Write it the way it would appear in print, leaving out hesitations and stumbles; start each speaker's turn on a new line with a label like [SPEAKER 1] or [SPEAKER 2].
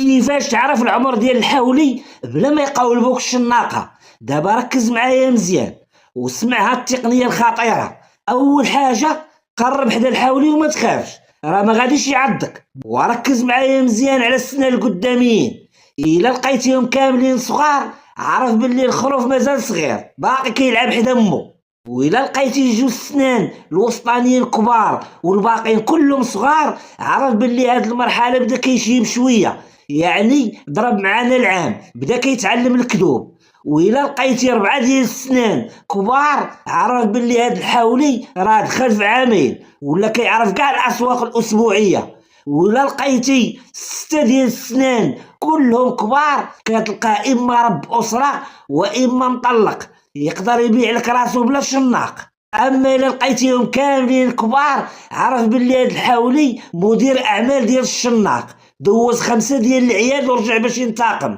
[SPEAKER 1] كيفاش تعرف العمر ديال الحولي بلا ما يقولبوك الشناقه؟ دابا ركز معايا مزيان وسمع هاد التقنيه الخطيره. اول حاجه قرب حدا الحولي وما تخافش، راه ما غاديش يعضك. وركز معايا مزيان على السنان القداميين، الا لقيتيهم كاملين صغار عرف باللي الخروف مازال صغير باقي كيلعب حدا مو. وإلا لقيتي جوج سنان الوسطانيين كبار والباقيين كلهم صغار عرف باللي هاد المرحلة بدا كيشيب شوية، يعني ضرب معانا العام بدا كيتعلم الكذوب. وإلا لقيتي 4 ديال السنان كبار عرف باللي هاد الحولي راه دخل في عامين ولا كيعرف كاع الأسواق الأسبوعية. ولا لقيتي 6 ديال السنان كلهم كبار كتلقاه إما رب أسرة وإما مطلق يقدر يبيع لك راسو بلا شناق. اما الا لقيتيهم كاملين كبار عرف باللي هاد الحولي مدير اعمال ديال الشناق، دوز 5 ديال العيال ورجع باش ينتقم.